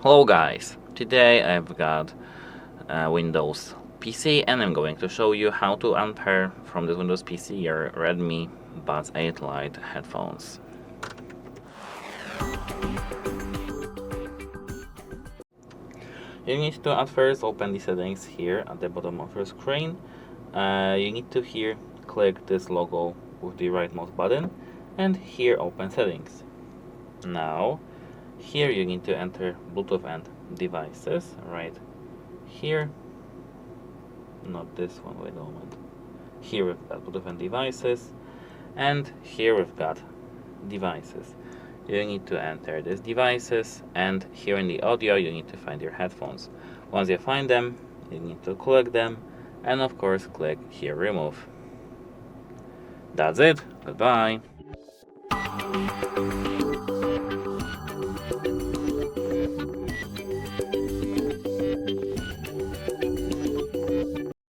Hello guys, today I've got Windows PC and I'm going to show you how to unpair from this Windows PC your REDMI Buds 8 Lite headphones. You need to at first open the settings here at the bottom of your screen. You need to here click this logo with the right mouse button and here open settings. Now here you need to enter Bluetooth and devices right here. Not this one, wait a moment. Here we've got Bluetooth and devices, and here we've got devices. You need to enter these devices, and here in the audio you need to find your headphones. Once you find them, you need to click them, and of course click here remove. That's it, goodbye.